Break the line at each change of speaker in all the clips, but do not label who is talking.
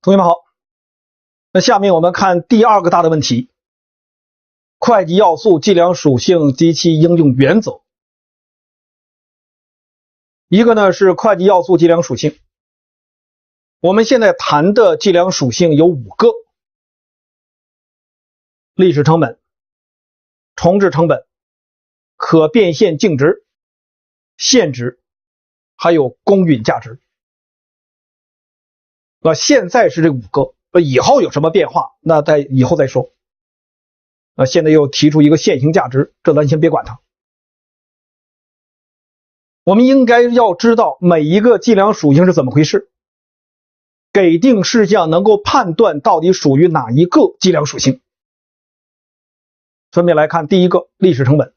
同学们好，那下面我们看第二个大的问题，会计要素计量属性及其应用原则。一个呢是会计要素计量属性，我们现在谈的计量属性有5个：历史成本、重置成本、可变现净值、现值，还有公允价值。现在是这5个，以后有什么变化那在以后再说。现在又提出一个现行价值，这咱先别管它。我们应该要知道每一个计量属性是怎么回事，给定事项能够判断到底属于哪一个计量属性。分别来看第一个历史成本。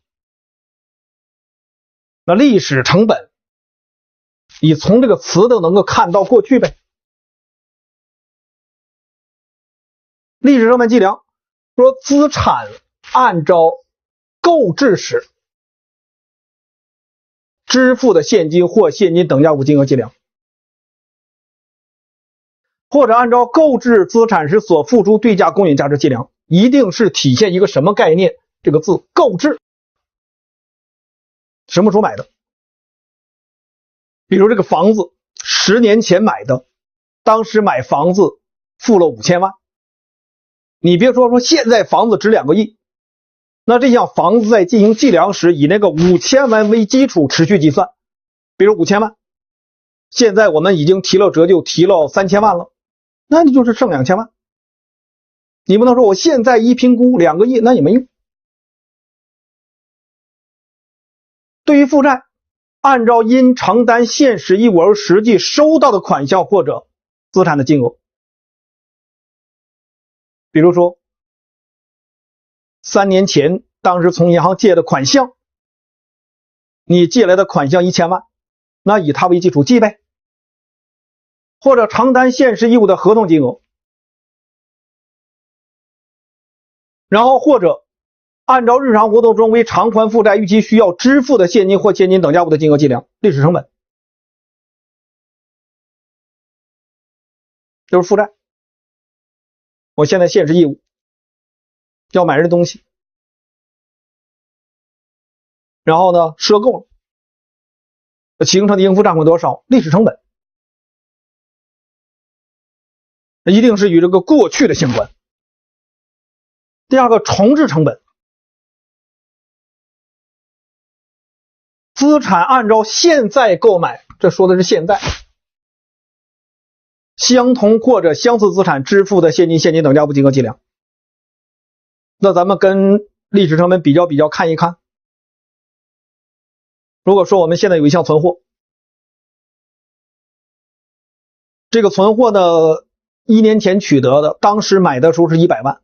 那历史成本你从这个词都能够看到过去呗。历史成本计量说资产按照购置时支付的现金或现金等价物金额计量，或者按照购置资产时所付出对价公允价值计量，一定是体现一个什么概念？这个字购置什么时候买的？比如这个房子10年前买的，当时买房子付了5000万，你别说现在房子值2个亿，那这项房子在进行计量时以那个5000万为基础持续计算，比如5000万，现在我们已经提了折旧，提了3000万了，那你就是剩2000万。你不能说我现在一评估2个亿，那也没用。对于负债，按照因承担现实义务而实际收到的款项或者资产的金额，比如说3年前当时从银行借的款项，你借来的款项1000万，那以它为基础计呗。或者承担现实义务的合同金额，然后或者按照日常活动中为偿还负债预期需要支付的现金或现金等价物的金额计量，历史成本就是负债。我现在现实义务要买人东西，然后呢赊购了，形成的应付账款多少？历史成本一定是与这个过去的相关。第二个重置成本，资产按照现在购买，这说的是现在，相同或者相似资产支付的现金等价物金额计量。那咱们跟历史成本比较看一看。如果说我们现在有一项存货，这个存货呢1年前取得的，当时买的时候是100万。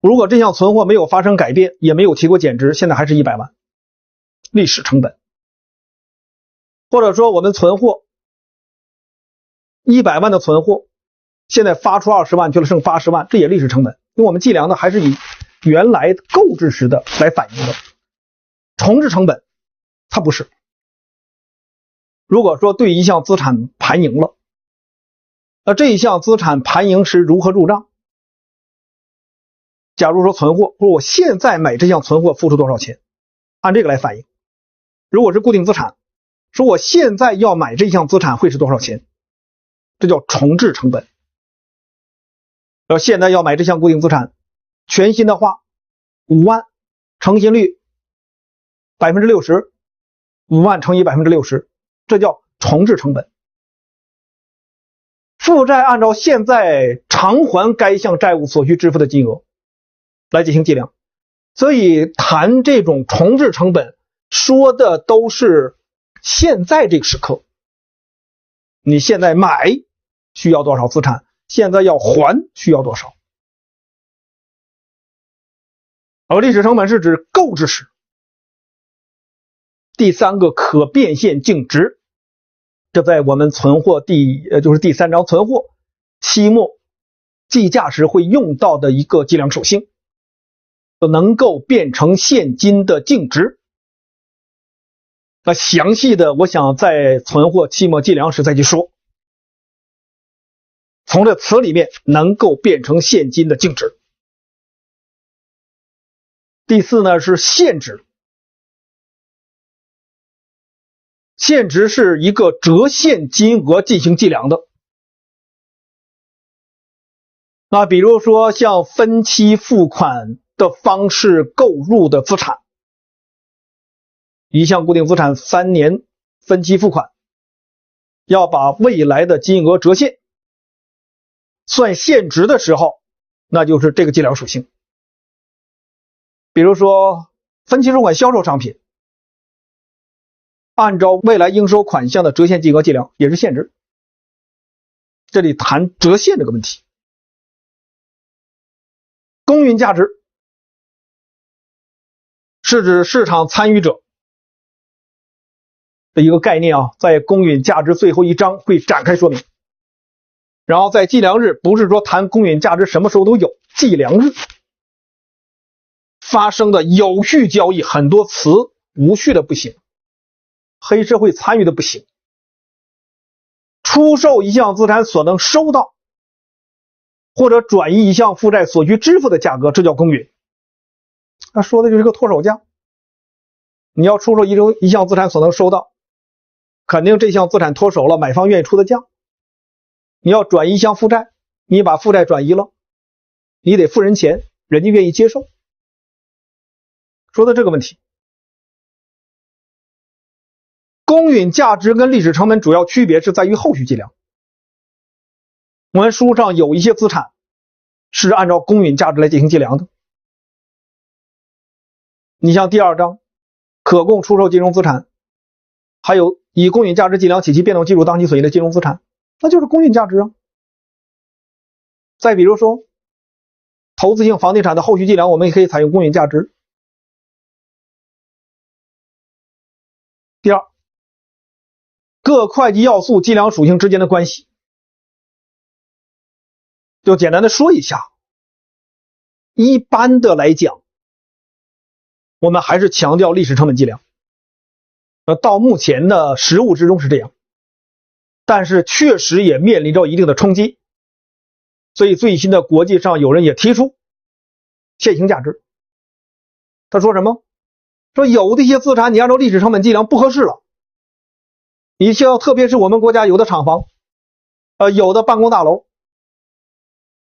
如果这项存货没有发生改变，也没有提过减值，现在还是100万，历史成本。或者说我们存货100万的存货，现在发出20万去了，剩80万，这也历史成本，因为我们计量的还是以原来购置时的来反映的。重置成本它不是。如果说对一项资产盘盈了，那这一项资产盘盈时如何入账？假如说存货，说我现在买这项存货付出多少钱，按这个来反映。如果是固定资产，说我现在要买这项资产会是多少钱，这叫重置成本。现在要买这项固定资产，全新的话5万，成新率60%， 5万乘以60%，这叫重置成本。负债按照现在偿还该项债务所需支付的金额来进行计量，所以谈这种重置成本说的都是现在这个时刻，你现在买需要多少资产，现在要还需要多少。而历史成本是指购置时。第三个可变现净值，这在我们存货就是第3章存货期末计价时会用到的一个计量属性，能够变成现金的净值。那详细的我想在存货期末计量时再去说。从这词里面能够变成现金的净值。第四呢是现值，现值是一个折现金额进行计量的。那比如说像分期付款的方式购入的资产，一项固定资产3年分期付款，要把未来的金额折现，算现值的时候，那就是这个计量属性。比如说分期收款销售商品，按照未来应收款项的折现金额计量，也是现值。这里谈折现这个问题。公允价值是指市场参与者的一个概念啊，在公允价值最后一章会展开说明。然后在计量日，不是说谈公允价值什么时候都有，计量日发生的有序交易，很多词无序的不行，黑社会参与的不行。出售一项资产所能收到或者转移一项负债所需支付的价格，这叫公允。他说的就是个脱手价。你要出售一项资产所能收到，肯定这项资产脱手了，买方愿意出的价。你要转移一项负债，你把负债转移了，你得付人钱，人家愿意接受。说的这个问题。公允价值跟历史成本主要区别是在于后续计量。我们书上有一些资产是按照公允价值来进行计量的。你像第2章可供出售金融资产，还有以公允价值计量起其变动基础当期损益的金融资产，那就是公允价值啊。再比如说投资性房地产的后续计量，我们也可以采用公允价值。第二，各会计要素计量属性之间的关系，就简单的说一下。一般的来讲，我们还是强调历史成本计量，到目前的实务之中是这样，但是确实也面临着一定的冲击，所以最新的国际上有人也提出现行价值。他说什么？说有的一些资产你按照历史成本计量不合适了，你像特别是我们国家有的厂房，有的办公大楼，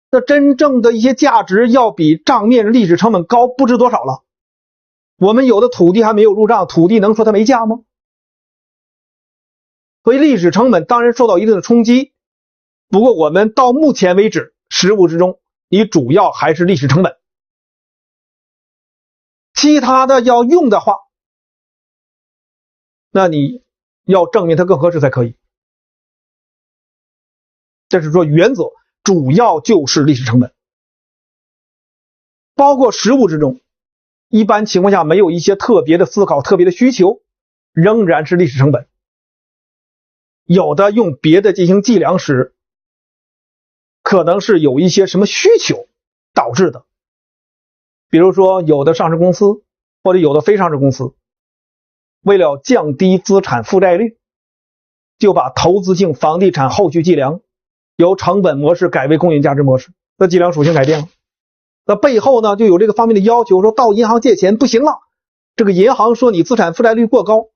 那真正的一些价值要比账面历史成本高不知多少了。我们有的土地还没有入账，土地能说它没价吗？所以历史成本当然受到一定的冲击，不过我们到目前为止实务之中，你主要还是历史成本。其他的要用的话，那你要证明它更合适才可以。这是说原则，主要就是历史成本。包括实务之中，一般情况下没有一些特别的思考、特别的需求，仍然是历史成本。有的用别的进行计量时，可能是有一些什么需求导致的。比如说有的上市公司或者有的非上市公司，为了降低资产负债率，就把投资性房地产后续计量由成本模式改为公允价值模式，那计量属性改变了。那背后呢就有这个方面的要求，说到银行借钱不行了，这个银行说你资产负债率过高，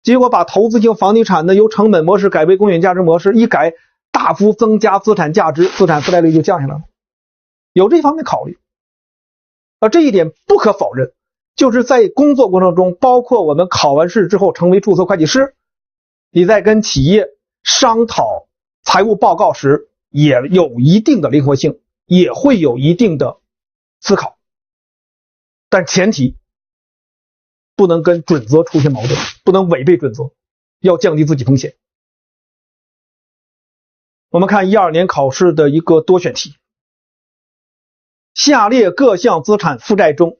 结果把投资性房地产呢由成本模式改为公允价值模式，一改大幅增加资产价值，资产负债率就降下来了，有这方面考虑。这一点不可否认，就是在工作过程中，包括我们考完试之后成为注册会计师，你在跟企业商讨财务报告时也有一定的灵活性，也会有一定的思考，但前提不能跟准则出现矛盾，不能违背准则，要降低自己风险。我们看12年考试的一个多选题，下列各项资产负债中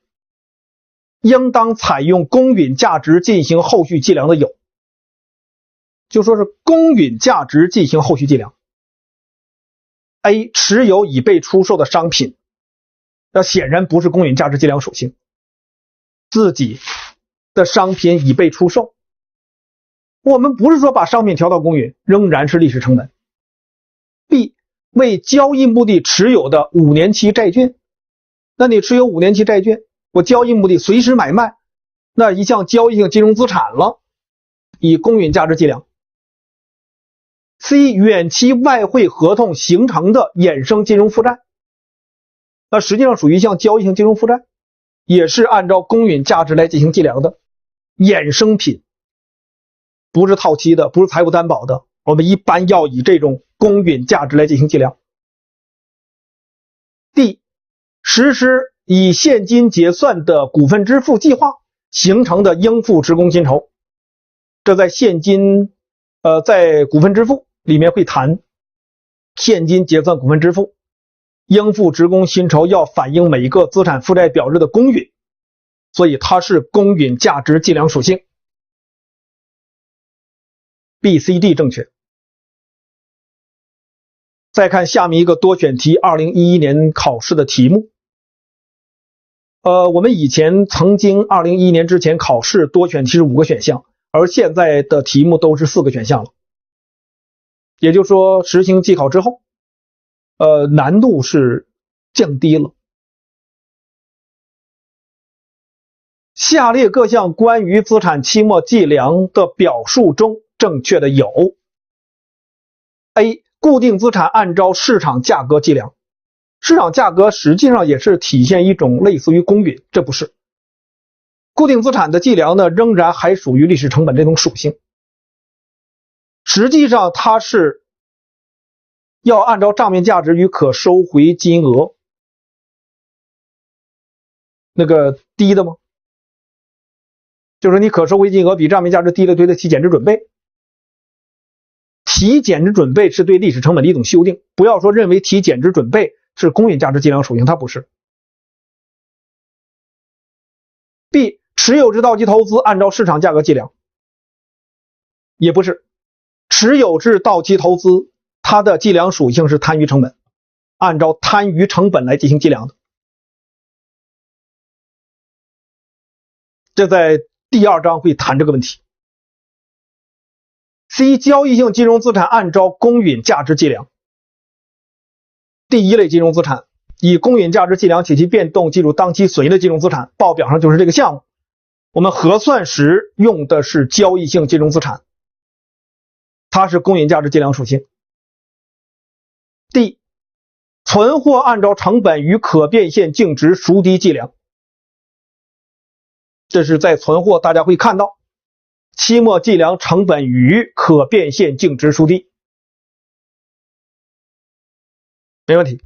应当采用公允价值进行后续计量的有，就说是公允价值进行后续计量。 A. 持有已被出售的商品，那显然不是公允价值计量属性，自己的商品已被出售，我们不是说把商品调到公允，仍然是历史成本。 B. 为交易目的持有的5年期债券。那你持有5年期债券，我交易目的随时买卖，那一项交易性金融资产了，以公允价值计量。C. 远期外汇合同形成的衍生金融负债，那实际上属于一项交易性金融负债，也是按照公允价值来进行计量的衍生品，不是套期的，不是财务担保的，我们一般要以这种公允价值来进行计量。D. 实施以现金结算的股份支付计划形成的应付职工薪酬，这在在股份支付里面会谈现金结算股份支付，应付职工薪酬要反映每个资产负债表日的公允，所以它是公允价值计量属性。B、C、D 正确。再看下面一个多选题2011年考试的题目。我们以前曾经2011年之前考试多选题是5个选项，而现在的题目都是4个选项了。也就是说实行季考之后，难度是降低了。下列各项关于资产期末计量的表述中正确的有 A. 固定资产按照市场价格计量，市场价格实际上也是体现一种类似于公允，这不是。固定资产的计量呢，仍然还属于历史成本这种属性，实际上它是要按照账面价值与可收回金额那个低的吗？就是你可收回金额比账面价值低的对得起减值准备。提减值准备是对历史成本的一种修订，不要说认为提减值准备是公允价值计量属性，它不是。B. 持有制到期投资按照市场价格计量，也不是。持有制到期投资它的计量属性是摊余成本，按照摊余成本来进行计量的。这在第2章会谈这个问题。C. 交易性金融资产按照公允价值计量。第一类金融资产以公允价值计量且其变动计入当期损益的金融资产，报表上就是这个项目。我们核算时用的是交易性金融资产，它是公允价值计量属性。D. 存货按照成本与可变现净值孰低计量，这是在存货大家会看到期末计量成本与可变现净值孰低，没问题。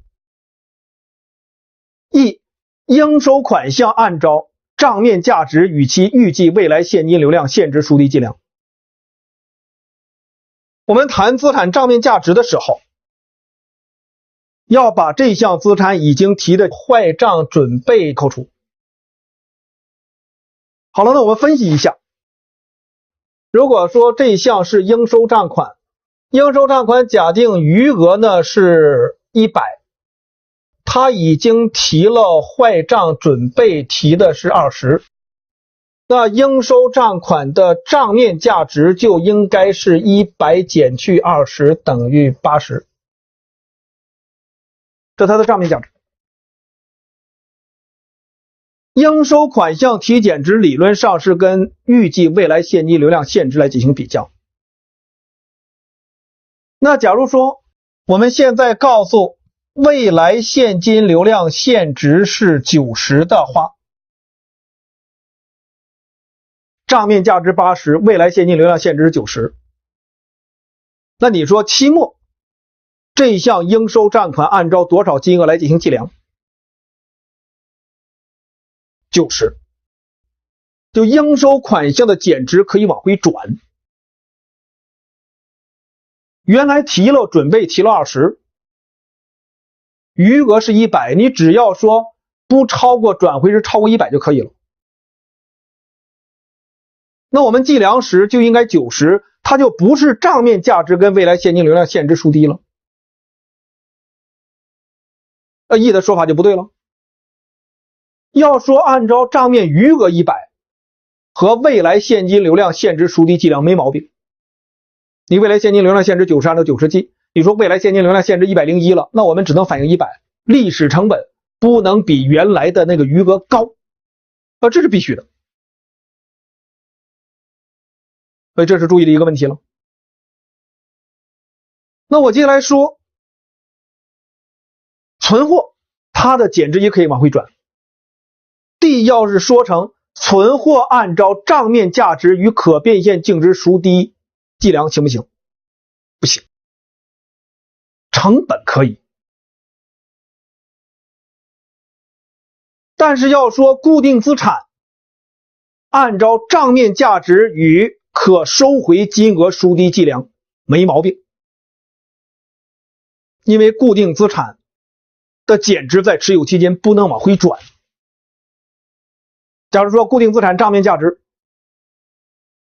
E. 应收款项按照账面价值与其预计未来现金流量现值孰低计量。我们谈资产账面价值的时候，要把这项资产已经提的坏账准备扣除。好了，那我们分析一下，如果说这项是应收账款，应收账款假定余额呢是100，他已经提了坏账准备提的是20，那应收账款的账面价值就应该是100减去20等于80，这它的账面价值。应收款项提减值理论上是跟预计未来现金流量现值来进行比较。那假如说我们现在告诉未来现金流量现值是90的话，账面价值80，未来现金流量现值是90，那你说期末这项应收账款按照多少金额来进行计量？90，就应收款项的减值可以往回转。原来提了准备提了20，余额是100，你只要说不超过转回时超过100就可以了。那我们计量时就应该90，它就不是账面价值跟未来现金流量现值孰低了。E 的说法就不对了。要说按照账面余额100和未来现金流量现值孰低计量没毛病。你未来现金流量现值90按照90计，你说未来现金流量限制101了，那我们只能反映100，历史成本不能比原来的那个余额高，这是必须的。所以这是注意的一个问题了。那我接下来说存货，它的减值也可以往回转。D 要是说成存货按照账面价值与可变现净值孰低计量行不行？不行。成本可以，但是要说固定资产按照账面价值与可收回金额孰低计量没毛病，因为固定资产的减值在持有期间不能往回转。假如说固定资产账面价值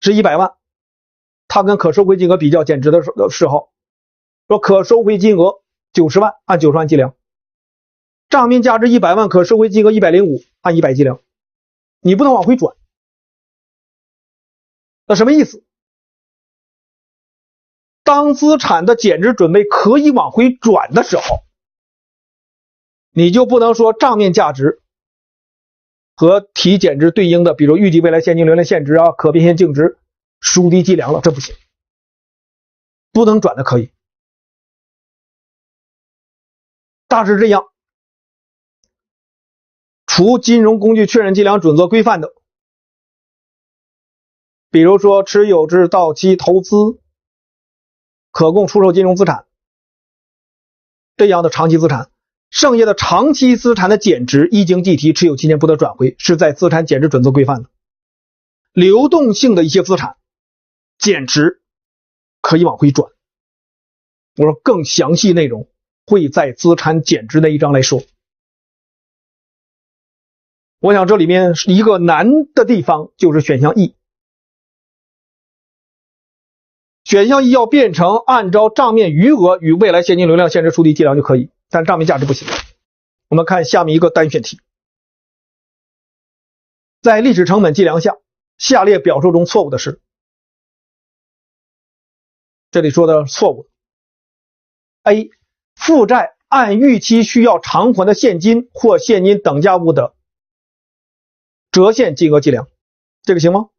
是100万，它跟可收回金额比较减值的时候，说可收回金额90万，按90万计量，账面价值100万，可收回金额105，按100计量，你不能往回转。那什么意思？当资产的减值准备可以往回转的时候，你就不能说账面价值和提减值对应的，比如预计未来现金流量限值啊、可变现净值孰低计量了，这不行，不能转的可以。大致这样，除金融工具确认计量准则规范的，比如说持有至到期投资、可供出售金融资产这样的长期资产，剩下的长期资产的减值一经计提，持有期间不得转回，是在资产减值准则规范的。流动性的一些资产减值可以往回转，我说更详细内容会在资产减值那一章来说。我想这里面一个难的地方就是选项 E。选项 E 要变成按照账面余额与未来现金流量限制孰低计量就可以，但账面价值不行。我们看下面一个单选题，在历史成本计量下，下列表述中错误的是，这里说的错误 A 负债按预期需要偿还的现金或现金等价物的折现金额计量，这个行吗？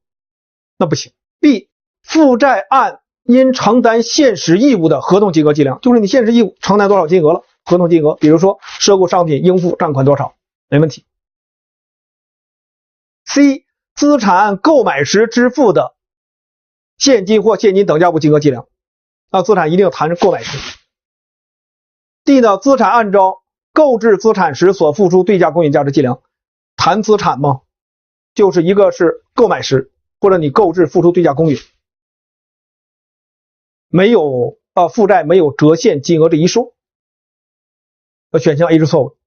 那不行。 B 负债按因承担现实义务的合同金额计量，就是你现实义务承担多少金额了，合同金额，比如说赊购商品应付账款多少，没问题。 C 资产按购买时支付的现金或现金等价物金额计量，那资产一定要谈购买时。 D 呢，资产按照购置资产时所付出对价公允价值计量，谈资产嘛，就是一个是购买时或者你购置付出对价公允，没有负债没有折现金额这一说，选项 A 是错误。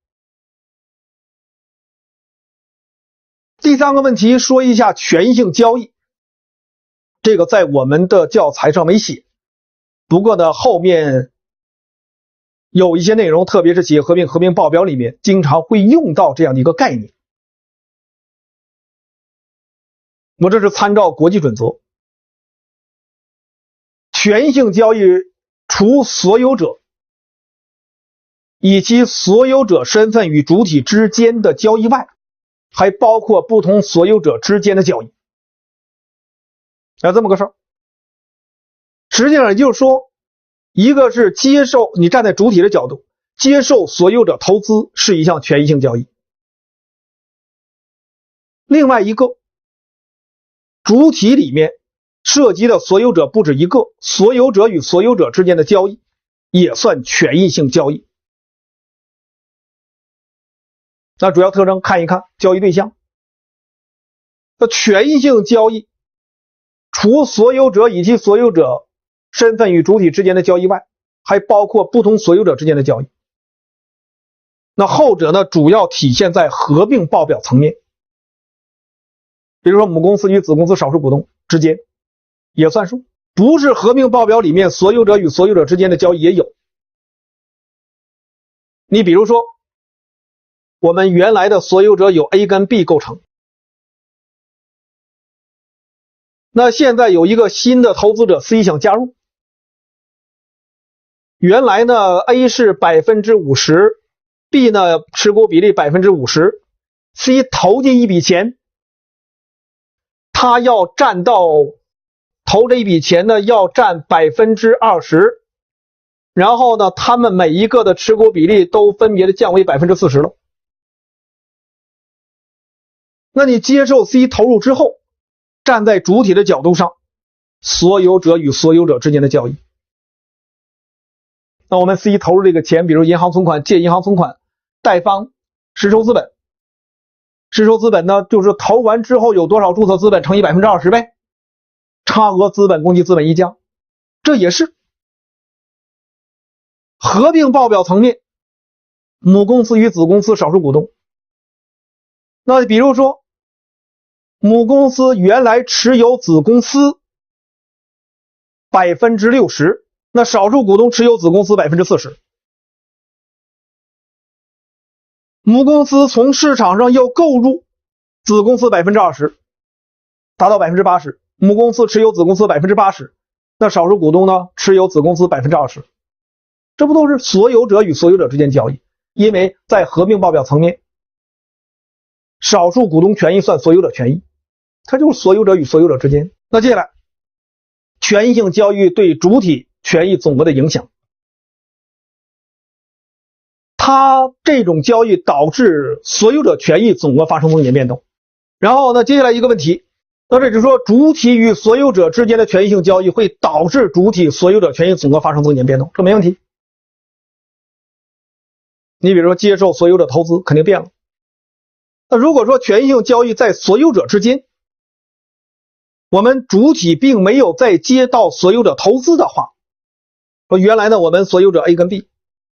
第三个问题说一下权益性交易，这个在我们的教材上没写，不过呢后面有一些内容，特别是企业合并报表里面经常会用到这样的一个概念。我这是参照国际准则，权益性交易除所有者以其所有者身份与主体之间的交易外，还包括不同所有者之间的交易。这么个事儿，实际上也就是说，一个是接受，你站在主体的角度，接受所有者投资是一项权益性交易。另外一个，主体里面涉及的所有者不止一个，所有者与所有者之间的交易也算权益性交易。那主要特征看一看交易对象。那权益性交易除所有者以及所有者身份与主体之间的交易外，还包括不同所有者之间的交易。那后者呢，主要体现在合并报表层面，比如说母公司与子公司少数股东之间也算数，不是合并报表里面所有者与所有者之间的交易也有。你比如说我们原来的所有者有 A 跟 B 构成，那现在有一个新的投资者 C 想加入，原来呢 A 是 50%，B 呢持股比例 50%，C 投进一笔钱，他要占到投这一笔钱呢要占 20%， 然后呢他们每一个的持股比例都分别的降为 40% 了。那你接受 C 投入之后，站在主体的角度上，所有者与所有者之间的交易。那我们 C 投入这个钱，比如银行存款、借银行存款，贷方实收资本，实收资本呢就是投完之后有多少注册资本乘以 20% 呗，差额资本公积资本一将，这也是合并报表层面，母公司与子公司少数股东。那比如说母公司原来持有子公司 60%， 那少数股东持有子公司 40%。 母公司从市场上又购入子公司 20%， 达到 80%， 母公司持有子公司 80%， 那少数股东呢持有子公司 20%。 这不都是所有者与所有者之间交易？因为在合并报表层面，少数股东权益算所有者权益，它就是所有者与所有者之间。那接下来权益性交易对主体权益总额的影响，它这种交易导致所有者权益总额发生增减变动。然后呢，接下来一个问题，那这就是说主体与所有者之间的权益性交易会导致主体所有者权益总额发生增减变动，这没问题。你比如说接受所有者投资肯定变了。那如果说权益性交易在所有者之间，我们主体并没有再接到所有者投资的话，说原来呢我们所有者 A 跟 B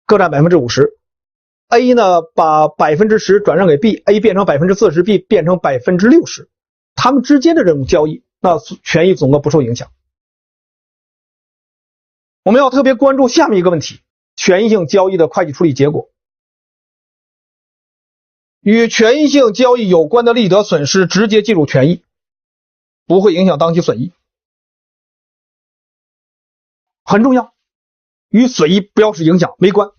各占 50%，A 呢把 10% 转让给 B，A 变成 40%，B 变成 60%， 他们之间的这种交易，那权益总额不受影响。我们要特别关注下面一个问题，权益性交易的会计处理结果。与权益性交易有关的利得损失直接计入权益，不会影响当期损益，很重要，与损益不要是影响，没关。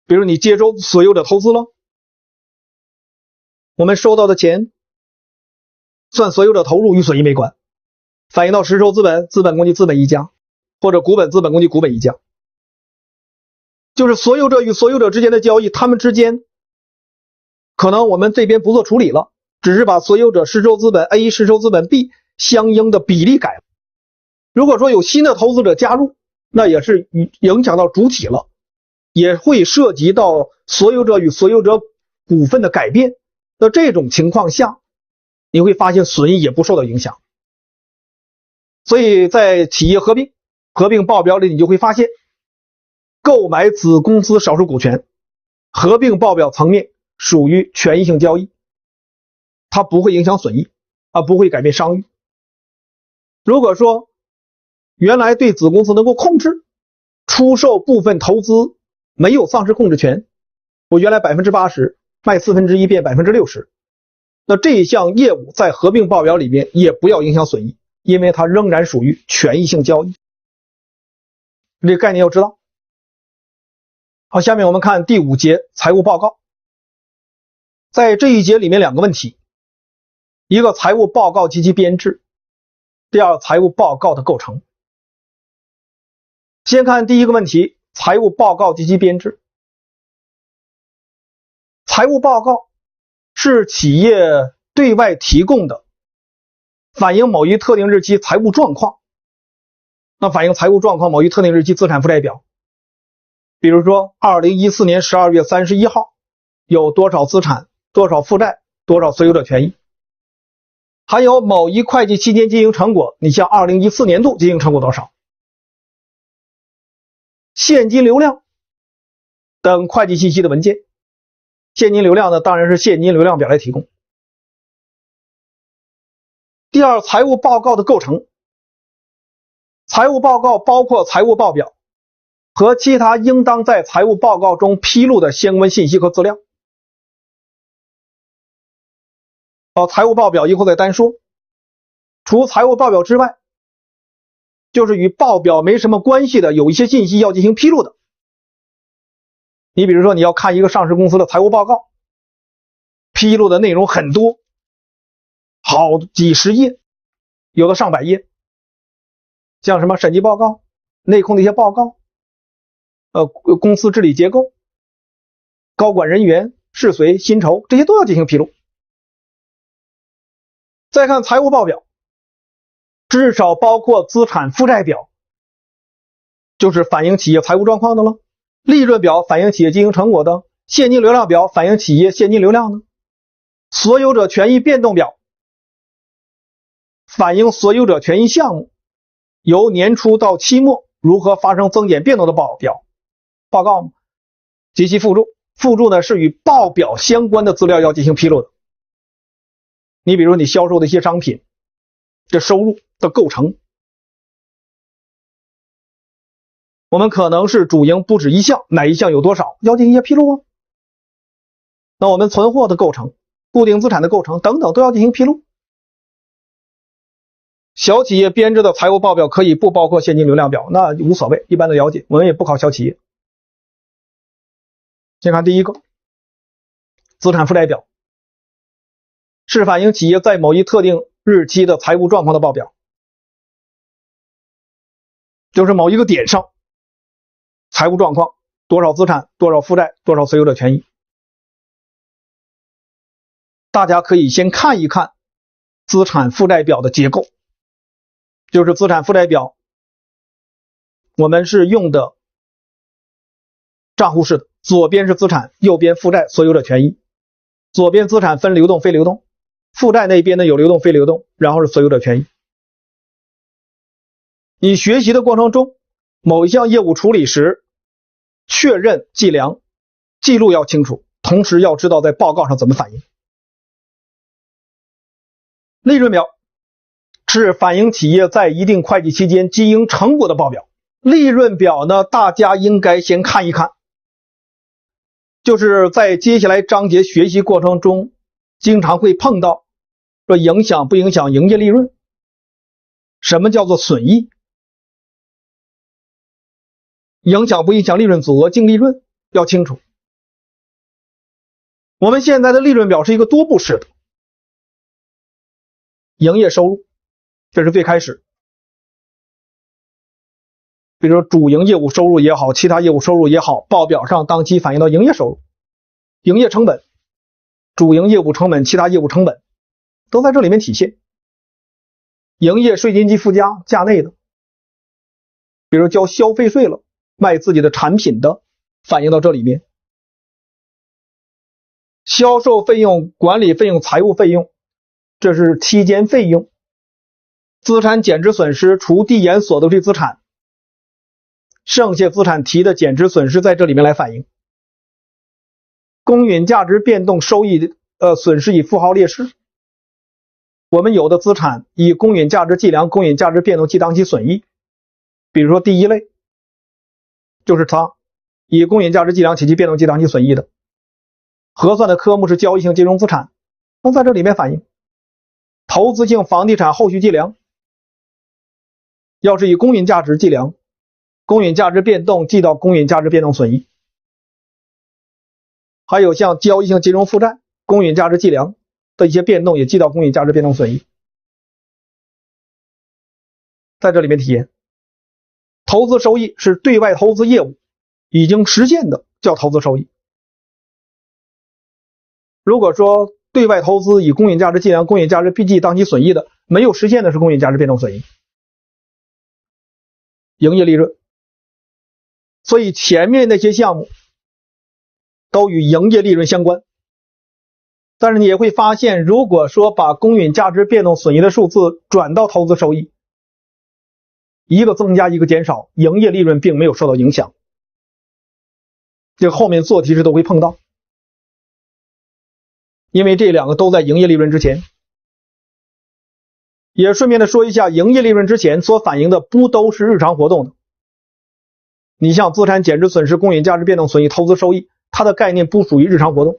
比如你接收所有者投资了，我们收到的钱算所有者投入，与损益没关，反映到实收资本、资本公积资本一将，或者股本资本公积股本一将，就是所有者与所有者之间的交易，他们之间可能我们这边不做处理了，只是把所有者实收资本 A 实收资本 B 相应的比例改了。如果说有新的投资者加入，那也是影响到主体了，也会涉及到所有者与所有者股份的改变。那这种情况下，你会发现损益也不受到影响。所以在企业合并报表里，你就会发现购买子公司少数股权合并报表层面属于权益性交易，它不会影响损益，不会改变商誉。如果说原来对子公司能够控制，出售部分投资没有丧失控制权，我原来 80%卖1/4变 60%， 那这一项业务在合并报表里面也不要影响损益，因为它仍然属于权益性交易。这个概念要知道。好，下面我们看第5节财务报告。在这一节里面两个问题，一个财务报告及其编制，第二财务报告的构成。先看第一个问题，财务报告及其编制。财务报告是企业对外提供的反映某一特定日期财务状况，那反映财务状况某一特定日期资产负债表，比如说2014年12月31号有多少资产、多少负债、多少所有者权益，还有某一会计期间经营成果，你像2014年度经营成果多少，现金流量等会计信息的文件。现金流量呢，当然是现金流量表来提供。第二，财务报告的构成。财务报告包括财务报表和其他应当在财务报告中披露的相关信息和资料。财务报表以后再单说。除财务报表之外，就是与报表没什么关系的，有一些信息要进行披露的。你比如说你要看一个上市公司的财务报告，披露的内容很多，好几十页，有的上百页，像什么审计报告、内控的一些报告，公司治理结构、高管人员、事随、薪酬，这些都要进行披露。再看财务报表，至少包括资产负债表，就是反映企业财务状况的了；利润表反映企业经营成果的；现金流量表反映企业现金流量的；所有者权益变动表反映所有者权益项目由年初到期末如何发生增减变动的报告及其附注。附注呢是与报表相关的资料要进行披露的。你比如你销售的一些商品，这收入的构成，我们可能是主营不止一项，哪一项有多少，要进行一些披露啊。那我们存货的构成、固定资产的构成等等都要进行披露。小企业编制的财务报表可以不包括现金流量表，那无所谓，一般的了解，我们也不考小企业。先看第一个，资产负债表是反映企业在某一特定日期的财务状况的报表，就是某一个点上财务状况，多少资产、多少负债、多少所有者权益。大家可以先看一看资产负债表的结构，就是资产负债表我们是用的账户式的，左边是资产，右边负债、所有者权益。左边资产分流动非流动，负债那边呢有流动非流动，然后是所有者权益。你学习的过程中，某一项业务处理时确认计量，记录要清楚，同时要知道在报告上怎么反映。利润表是反映企业在一定会计期间经营成果的报表。利润表呢，大家应该先看一看，就是在接下来章节学习过程中经常会碰到，说影响不影响营业利润，什么叫做损益，影响不影响利润总额、净利润，要清楚。我们现在的利润表是一个多步式的，营业收入这是最开始，比如说主营业务收入也好，其他业务收入也好，报表上当期反映到营业收入、营业成本、主营业务成本、其他业务成本都在这里面体现。营业税金及附加价内的，比如交消费税了，卖自己的产品的，反映到这里面。销售费用、管理费用、财务费用，这是期间费用。资产减值损失除递延所得税资产，剩下资产提的减值损失在这里面来反映。公允价值变动收益损失以负号列示，我们有的资产以公允价值计量、公允价值变动计当期损益。比如说第一类就是它以公允价值计量起其变动计当期损益的，核算的科目是交易性金融资产，都在这里面反映。投资性房地产后续计量要是以公允价值计量，公允价值变动记到公允价值变动损益。还有像交易性金融负债、公允价值计量的一些变动也记到公允价值变动损益，在这里面体现。投资收益是对外投资业务已经实现的，叫投资收益。如果说对外投资以公允价值计量、公允价值计当期损益的，没有实现的是公允价值变动损益。营业利润，所以前面那些项目都与营业利润相关。但是你也会发现，如果说把公允价值变动损益的数字转到投资收益，一个增加一个减少，营业利润并没有受到影响。这后面做题时都会碰到，因为这两个都在营业利润之前。也顺便的说一下，营业利润之前所反映的不都是日常活动的。你像资产减值损失、公允价值变动损益、投资收益，它的概念不属于日常活动。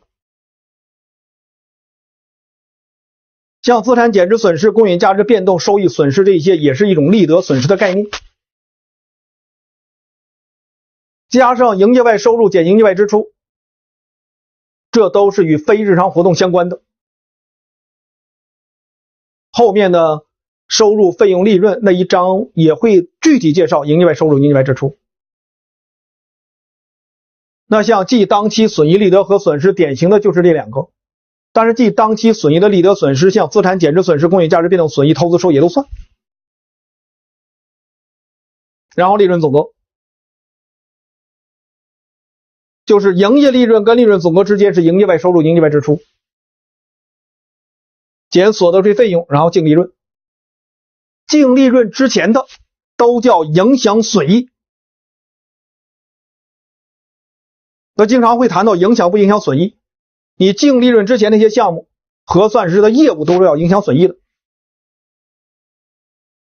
像资产减值损失、公允价值变动、收益损失，这些也是一种利得损失的概念，加上营业外收入减营业外支出，这都是与非日常活动相关的。后面呢，收入、费用、利润那一章也会具体介绍营业外收入、营业外支出。那像记当期损益、利得和损失，典型的就是这两个。但是记当期损益的利得损失，像资产减值损失、公允价值变动损益、投资收益也都算。然后利润总额，就是营业利润跟利润总额之间是营业外收入、营业外支出，减所得税费用，然后净利润。净利润之前的都叫影响损益。那经常会谈到影响不影响损益，你净利润之前那些项目核算时的业务都是要影响损益的。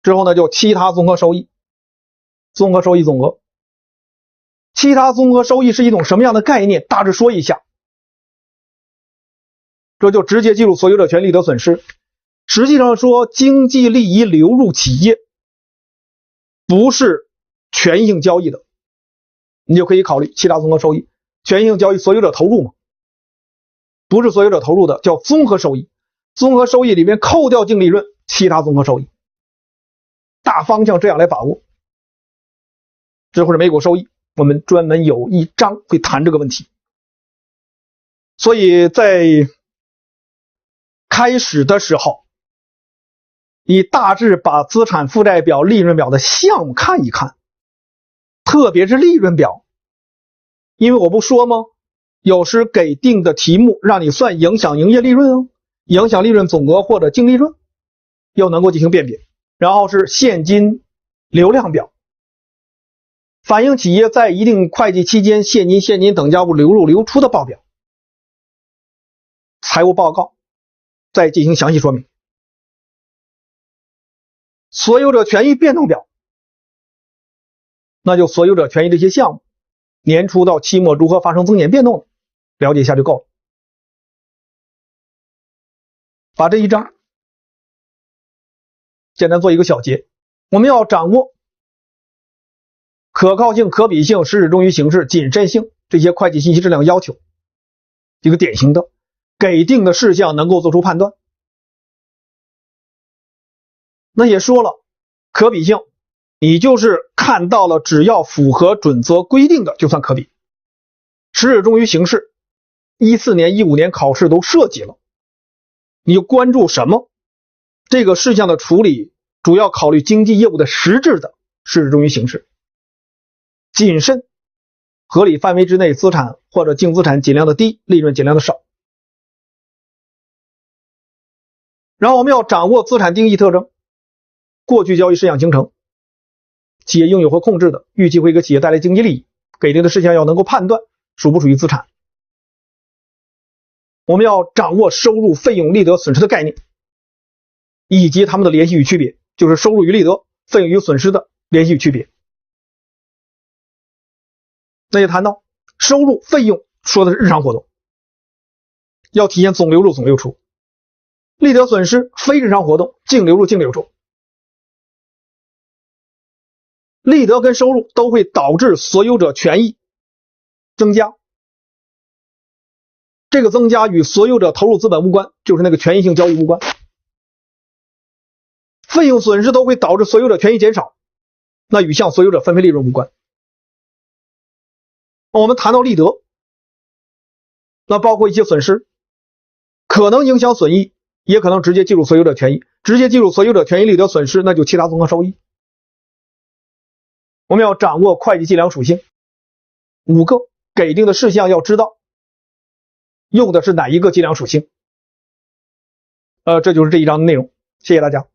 之后呢，就其他综合收益，综合收益总额。其他综合收益是一种什么样的概念？大致说一下。这就直接计入所有者权利得损失。实际上说，经济利益流入企业不是权益性交易的，你就可以考虑其他综合收益。权益性交易所有者投入嘛，不是所有者投入的叫综合收益。综合收益里面扣掉净利润，其他综合收益。大方向这样来把握。这会儿每股收益，我们专门有一章会谈这个问题。所以在开始的时候，你大致把资产负债表、利润表的项目看一看，特别是利润表。因为我不说吗？有时给定的题目让你算影响营业利润影响利润总额或者净利润，又能够进行辨别。然后是现金流量表，反映企业在一定会计期间现金等价物流入流出的报表。财务报告再进行详细说明。所有者权益变动表，那就所有者权益这些项目年初到期末如何发生增减变动，了解一下就够了。把这一章简单做一个小结。我们要掌握可靠性、可比性、实质忠于形式、谨慎性这些会计信息质量要求，一个典型的给定的事项能够做出判断。那也说了，可比性你就是看到了只要符合准则规定的就算可比。实质忠于形式14年15年考试都涉及了，你就关注什么？这个事项的处理主要考虑经济业务的实质的实质忠于形式。谨慎，合理范围之内资产或者净资产尽量的低，利润尽量的少。然后我们要掌握资产定义特征，过去交易事项形成，企业拥有和控制的，预期会给企业带来经济利益，给定的事项要能够判断属不属于资产。我们要掌握收入、费用、利得、损失的概念，以及它们的联系与区别，就是收入与利得、费用与损失的联系与区别。那也谈到收入、费用说的是日常活动，要体现总流入、总流出；利得损失非日常活动，净流入、净流出。利得跟收入都会导致所有者权益增加，这个增加与所有者投入资本无关，就是那个权益性交易无关。费用损失都会导致所有者权益减少，那与向所有者分配利润无关。我们谈到利得，那包括一些损失，可能影响损益，也可能直接计入所有者权益。直接计入所有者权益利得损失，那就其他综合收益。我们要掌握会计计量属性，5个给定的事项要知道用的是哪一个计量属性。这就是这一章的内容，谢谢大家。